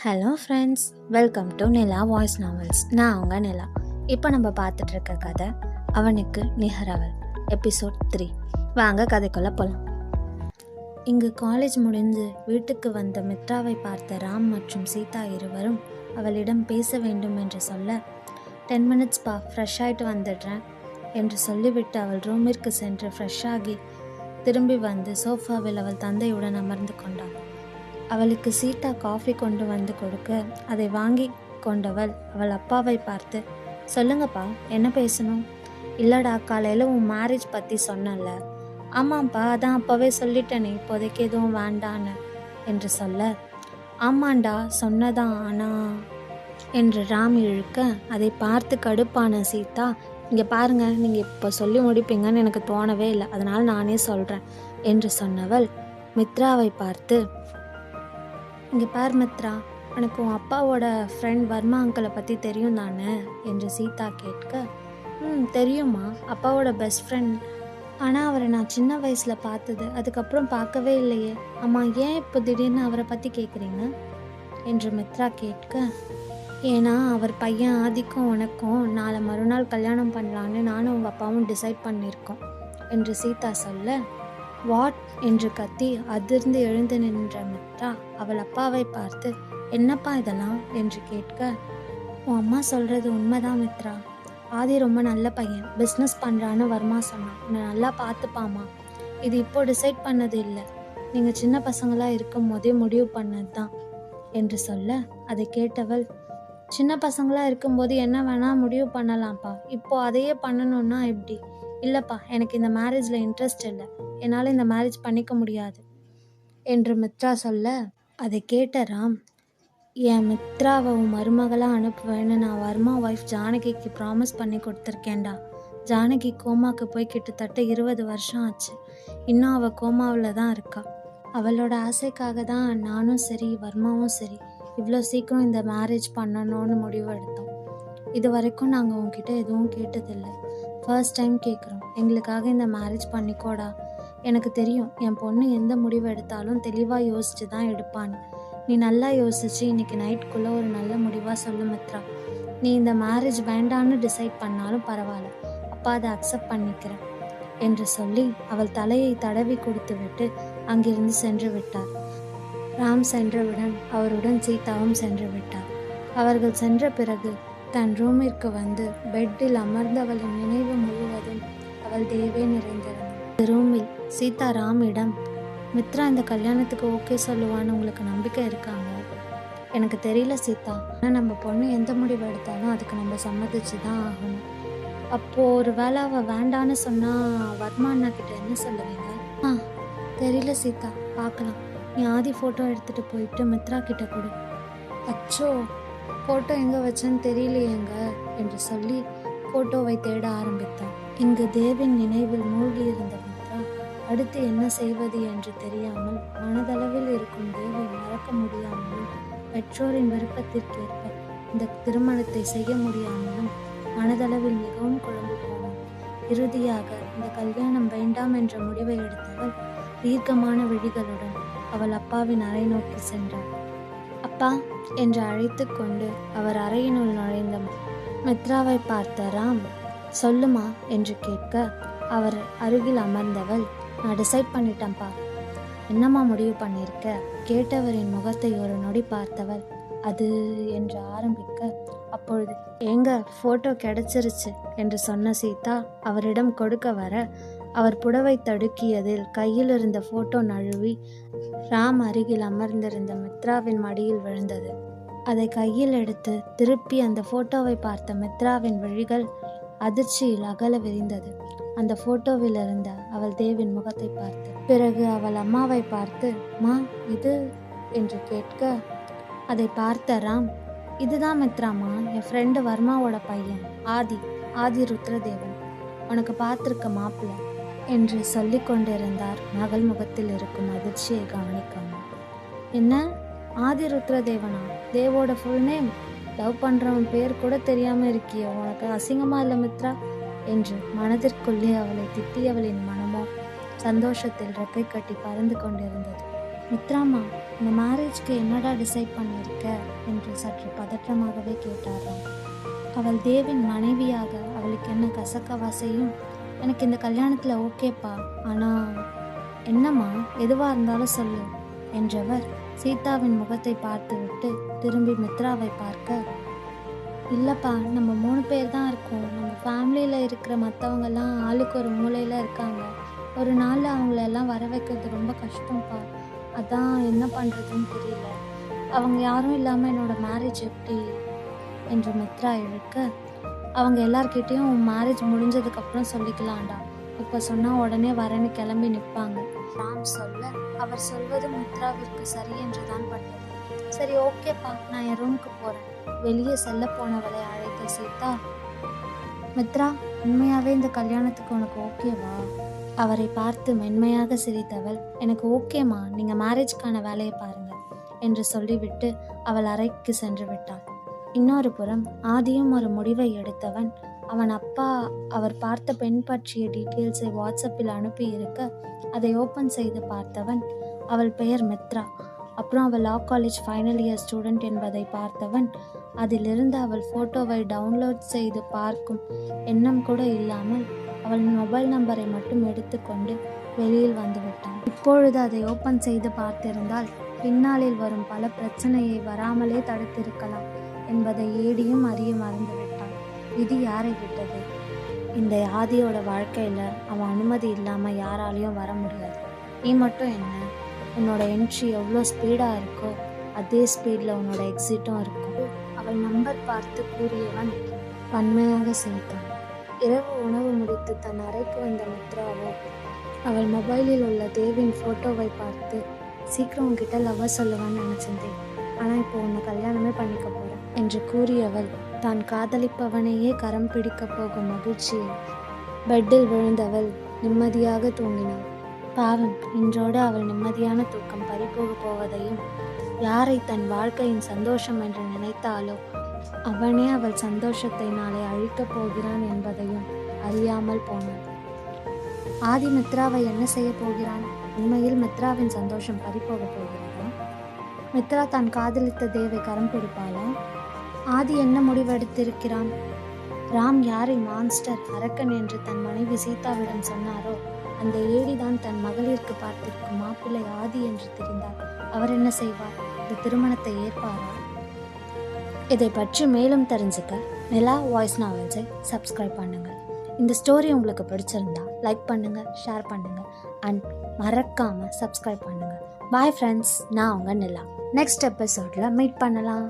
Hello friends, welcome to Nila voice novels. நான் அவங்க நிலா. இப்போ நம்ம பார்த்துட்டு இருக்க கதை அவனுக்கு நிகரவள், எபிசோட் 3. வாங்க கதைக்குள்ளே போகலாம். இங்கு காலேஜ் முடிஞ்சு வீட்டுக்கு வந்த மித்ராவை பார்த்த ராம் மற்றும் சீதா இருவரும் அவளிடம் பேச வேண்டும் என்று சொல்ல, 10 minutes பா, ஃப்ரெஷ் ஆகிட்டு வந்துடுறேன் என்று சொல்லிவிட்டு அவள் ரூமிற்கு சென்று ஃப்ரெஷ் ஆகி திரும்பி வந்து சோஃபாவில் அவள் தந்தையுடன் அமர்ந்து கொண்டாள். அவளுக்கு சீதா காஃபி கொண்டு வந்து கொடுக்க அதை வாங்கி கொண்டவள் அவள் அப்பாவை பார்த்து, சொல்லுங்கப்பா, என்ன பேசணும்? இல்லடா, காலையில் உன் மேரேஜ் பற்றி சொன்னல. ஆமாம்ப்பா, அதான் அப்போவே சொல்லிட்டேனே, இப்போதைக்கு எதுவும் வேண்டான்னு என்று சொல்ல, ஆமாண்டா சொன்னதான், ஆனா என்று ராம் இழுக்க அதை பார்த்து கடுப்பான சீதா, இங்கே பாருங்க, நீங்கள் இப்போ சொல்லி முடிப்பீங்கன்னு எனக்கு தோணவே இல்லை, அதனால் நானே சொல்கிறேன் என்று சொன்னவள் மித்ராவை பார்த்து, இங்கே பார் மித்ரா, எனக்கு உன் அப்பாவோட ஃப்ரெண்ட் வர்மா அங்கிளை பற்றி தெரியும் தானே என்று சீதா கேட்க, தெரியுமா, அப்பாவோட பெஸ்ட் ஃப்ரெண்ட். ஆனால் அவரை நான் சின்ன வயசில் பார்த்தது, அதுக்கப்புறம் பார்க்கவே இல்லையே. அம்மா, ஏன் இப்போ திடீர்னு அவரை பற்றி கேட்குறீங்க என்று மித்ரா கேட்க, ஏன்னா அவர் பையன் ஆதிக்கும் உனக்கும் நாளை மறுநாள் கல்யாணம் பண்ணலான்னு நானும் உங்கள் அப்பாவும் டிசைட் பண்ணியிருக்கோம் என்று சீதா சொல்ல, வாட் என்று கத்தி அதிர்ந்து எழுந்து நின்ற மித்ரா அவள் அப்பாவை பார்த்து, என்னப்பா இதெல்லாம் என்று கேட்க, உன் அம்மா சொல்கிறது உண்மைதான் மித்ரா, ஆதி ரொம்ப நல்ல பையன், பிஸ்னஸ் பண்ணுறான்னு வர்மா சொன்னான், உன்னை நல்லா பார்த்துப்பாமா. இது இப்போ டிசைட் பண்ணது இல்லை, நீங்கள் சின்ன பசங்களாக இருக்கும் போதே முடிவு பண்ணது தான் என்று சொல்ல, அதை கேட்டவள், சின்ன பசங்களாக இருக்கும்போது என்ன வேணால் முடிவு பண்ணலாம்ப்பா, இப்போது அதையே பண்ணணுன்னா எப்படி? இல்லைப்பா, எனக்கு இந்த மேரேஜில் இன்ட்ரெஸ்ட் இல்லை, என்னால் இந்த மேரேஜ் பண்ணிக்க முடியாது என்று மித்ரா சொல்ல, அதை கேட்ட ராம், என் மித்ராவை உன் மருமகளாக அனுப்புவேன்னு நான் வர்மா ஒய்ஃப் ஜானகிக்கு ப்ராமிஸ் பண்ணி கொடுத்துருக்கேன்டா. ஜானகி கோமாவுக்கு போய் கிட்டத்தட்ட 20 வருஷம் ஆச்சு, இன்னும் அவள் கோமாவில் தான் இருக்கா. அவளோட ஆசைக்காக தான் நானும் சரி வர்மாவும் சரி இவ்வளோ சீக்கிரம் இந்த மேரேஜ் பண்ணணும்னு முடிவு எடுத்தோம். இது வரைக்கும் நாங்கள் உங்ககிட்ட எதுவும் கேட்டதில்லை, ஃபர்ஸ்ட் டைம் கேட்குறோம், எங்களுக்காக இந்த மேரேஜ் பண்ணிக்கோடா. எனக்கு தெரியும், என் பொண்ணு எந்த முடிவு எடுத்தாலும் தெளிவாக யோசிச்சு தான் எடுப்பான்னு. நீ நல்லா யோசிச்சு இன்னைக்கு நைட்டுக்குள்ளே ஒரு நல்ல முடிவாக சொல்லு மித்ரா. நீ இந்த மேரேஜ் வேண்டான்னு டிசைட் பண்ணாலும் பரவாயில்ல, அப்பா அதை அக்செப்ட் பண்ணிக்கிறேன் என்று சொல்லி அவள் தலையை தடவி கொடுத்து விட்டு அங்கிருந்து சென்று விட்டார். ராம் சென்றவுடன் அவருடன் சீதாவும் சென்று விட்டார். அவர்கள் சென்ற பிறகு தன் ரூமிற்கு வந்து பெட்டில் அமர்ந்தவளின் நினைவு முழுவதும் அவள் தேவே நிறைந்திருந்தாள். ரூமில் சீதா ராமிடம், மித்ரா இந்த கல்யாணத்துக்கு ஓகே சொல்லுவான்னு உங்களுக்கு நம்பிக்கை இருக்காங்க? எனக்கு தெரியல சீதா, ஆனால் நம்ம பொண்ணு எந்த முடிவு எடுத்தாலும் அதுக்கு நம்ம சம்மதிச்சு தான் ஆகணும். அப்போது ஒரு வேளை அவள் வேண்டான்னு சொன்னால் வர்மா அண்ணா கிட்ட என்ன சொல்லுவீங்க? தெரியல சீதா, பார்க்கலாம். நீ ஆதி ஃபோட்டோ எடுத்துகிட்டு போயிட்டு மித்ரா கிட்ட கொடு. அச்சோ, ஃபோட்டோ எங்கே வச்சேன்னு தெரியலையேங்க என்று சொல்லி ஃபோட்டோவை தேட ஆரம்பித்தார். இங்கு தேவின் நினைவில் மூழ்கி இருந்த மித்ரா அடுத்து என்ன செய்வது என்று தெரியாமல், மனதளவில் இருக்கும் தேவை மறக்க முடியாமலும், பெற்றோரின் விருப்பத்திற்கேற்ப இந்த திருமணத்தை செய்ய முடியாமலும் மனதளவில் மிகவும் குழம்பு போனார். இறுதியாக இந்த கல்யாணம் வேண்டாம் என்ற முடிவை எடுத்தவள் தீர்க்கமான விழிகளுடன் அவள் அப்பாவின் அறை நோக்கி சென்றாள். அப்பா என்று அழைத்து கொண்டு அவர் அறையினுள் நுழைந்த மித்ராவை பார்த்த ராம், சொல்லுமா என்று கேட்க, அவர் அருகில் அமர்ந்தவள், நான் டிசைட் பண்ணிட்டேன்ப்பா. என்னம்மா முடிவு பண்ணியிருக்க? கேட்டவரின் முகத்தை ஒரு நொடி பார்த்தவள், அது என்று ஆரம்பிக்க, அப்பொழுது எங்க ஃபோட்டோ கிடைச்சிருச்சு என்று சொன்ன சீதா அவரிடம் கொடுக்க வர, அவர் புடவை தடுக்கியதில் கையில் இருந்த ஃபோட்டோ நழுவி ராம் அருகில் அமர்ந்திருந்த மித்ராவின் மடியில் விழுந்தது. அதை கையில் எடுத்து திருப்பி அந்த ஃபோட்டோவை பார்த்த மித்ராவின் விழிகள் அதிர்ச்சியில் அகல விரிந்தது. அந்த ஃபோட்டோவில் இருந்த அவள் தேவின் முகத்தை பார்த்து பிறகு அவள் அம்மாவை பார்த்து, மா இது என்று கேட்க, அதை பார்த்த ராம், இதுதான் மித்ராமா, என் ஃப்ரெண்டு வர்மாவோட பையன் ஆதி ருத்ரதேவன், உனக்கு பார்த்துருக்க மாப்பிள்ளை என்று சொல்லி கொண்டிருந்தார். மகள் முகத்தில் இருக்கும் அதிர்ச்சியை கவனிக்காமல், என்ன ஆதி ருத்ரதேவனா? தேவோட ஃபுல் நேம்? லவ் பண்ணுறவன் பேர் கூட தெரியாமல் இருக்கிய, உனக்கு அசிங்கமாக இல்லை மித்ரா என்று மனதிற்குள்ளே அவளை திட்டியவளின் மனமோ சந்தோஷத்தில் ரெக்கை கட்டி பறந்து கொண்டிருந்தது. மித்ராமா, இந்த மேரேஜ்க்கு என்னடா டிசைட் பண்ணியிருக்க என்று சற்று பதற்றமாகவே கேட்டாராம். அவள் தேவின் மனைவியாக அவளுக்கு என்ன கசக்கவா செய்யும்? எனக்கு இந்த கல்யாணத்தில் ஓகேப்பா, ஆனால் என்னம்மா, எதுவாக இருந்தாலும் சொல்லு என்றவர் சீதாவின் முகத்தை பார்த்துவிட்டு திரும்பி மித்ராவை பார்க்க, இல்லைப்பா, நம்ம 3 பேர் தான் இருக்கோம். நம்ம ஃபேமிலியில் இருக்கிற மற்றவங்கெல்லாம் ஆளுக்கு ஒரு மூலையில் இருக்காங்க. ஒரு நாளில் அவங்களெல்லாம் வர வைக்கிறது ரொம்ப கஷ்டம்ப்பா. அதான் என்ன பண்ணுறதுன்னு தெரியல. அவங்க யாரும் இல்லாமல் என்னோடய மேரேஜ் எப்படி என்று மித்ரா இழுக்க, அவங்க எல்லார்கிட்டேயும் உன் மேரேஜ் முடிஞ்சதுக்கப்புறம் சொல்லிக்கலாம்டா, இப்போ சொன்னால் உடனே வரேன்னு கிளம்பி நிற்பாங்க. ராம் சொல்ல அவர் சொல்வது மித்ராவிற்கு சரி என்று தான் பட்டது. சரி, ஓகேப்பா, நான் என் ரூமுக்கு போகிறேன். வெளியே செல்ல போனவளை அழைத்த சீதா, மித்ரா, உண்மையாகவே இந்த கல்யாணத்துக்கு உனக்கு ஓகேவா? அவரை பார்த்து மென்மையாக சிரித்தவள், எனக்கு ஓகேம்மா, நீங்கள் மேரேஜ்க்கான வேலையை பாருங்கள் என்று சொல்லிவிட்டு அவள் அறைக்கு சென்று விட்டாள். இன்னொரு புறம் ஆதியும் ஒரு முடிவை எடுத்தவன். அவன் அப்பா அவர் பார்த்த பெண் பற்றிய டீட்டெயில்ஸை வாட்ஸ்அப்பில் அனுப்பி இருக்க அதை ஓப்பன் செய்து பார்த்தவன். அவள் பெயர் மித்ரா. அப்புறம் அவள் லா காலேஜ் ஃபைனல் இயர் ஸ்டூடெண்ட் என்பதை பார்த்தவன். அதிலிருந்து அவள் ஃபோட்டோவை டவுன்லோட் செய்து பார்க்கும் எண்ணம் கூட இல்லாமல் அவள் மொபைல் நம்பரை மட்டும் எடுத்துக்கொண்டு வெளியில் வந்துவிட்டான். இப்பொழுது அதை ஓப்பன் செய்து பார்த்திருந்தால் பின்னாளில் வரும் பல பிரச்சனையை வராமலே தடுத்திருக்கலாம் என்பதை ஏடியும் அறிய மறந்துவிட்டான். விதி யாரை விட்டது? இந்த ஆதியோட வாழ்க்கையில் அவன் அனுமதி இல்லாமல் யாராலையும் வர முடியாது. நீ மட்டும் என்ன, உன்னோட என்ட்ரி எவ்வளோ ஸ்பீடாக இருக்கோ அதே ஸ்பீடில் உன்னோட எக்ஸிட்டும் இருக்கும். அவள் நம்பர் பார்த்து கூறியவன் வன்மையாக சிரித்தான். இரவு உணவு முடித்து தன் அறைக்கு வந்த மித்ராவோ அவள் மொபைலில் உள்ள தேவின் ஃபோட்டோவை பார்த்து, சீக்கிரம் உன்கிட்ட லவ்வர் சொல்லுவான்னு நினச்சிருந்தேன், ஆனால் இப்போ உன்னை கல்யாணமே பண்ணிக்க போகிறேன் என்று கூறியவள் தான் காதலிப்பவனையே கரம் பிடிக்கப் போகும் மகிழ்ச்சியில் பெட்டில் விழுந்தவள் நிம்மதியாக தூங்கினாள். பாவம், இன்றோடு அவள் நிம்மதியான தூக்கம் பறிபோக போவதையும், யாரை தன் வாழ்க்கையின் சந்தோஷம் என்று நினைத்தாலோ அவனே அவள் சந்தோஷத்தை நாளை அழிக்கப் போகிறான் என்பதையும் அறியாமல் போனாள். ஆதி மித்ராவை என்ன செய்ய போகிறான்? உண்மையில் மித்ராவின் சந்தோஷம் பறிபோக போகிறதா? மித்ரா தான் காதலித்த தேவை கரம் பிடிப்பாளா? ஆதி என்ன முடிவெடுத்திருக்கிறான்? ராம் யாரை மான்ஸ்டர் அரக்கன் என்று தன் மனைவி சீதாவிடம் சொன்னாரோ அந்த ஏடிதான் தன் மகளிருக்கு பார்த்திருக்கும் மாப்பிள்ளை ஆதி என்று தெரிந்தார். அவர் என்ன செய்வார்? இந்த திருமணத்தை ஏற்பாரா? இதை பற்றி மேலும் தெரிஞ்சுக்க நிலா வாய்ஸ் நாவல்ஸை சப்ஸ்கிரைப் பண்ணுங்கள். இந்த ஸ்டோரி உங்களுக்கு பிடிச்சிருந்தா லைக் பண்ணுங்கள், ஷேர் பண்ணுங்கள் அண்ட் மறக்காமல் சப்ஸ்கிரைப் பண்ணுங்கள். பாய் ஃப்ரெண்ட்ஸ், நான் உங்கள் நிலா. நெக்ஸ்ட் எபிசோடில் மீட் பண்ணலாம்.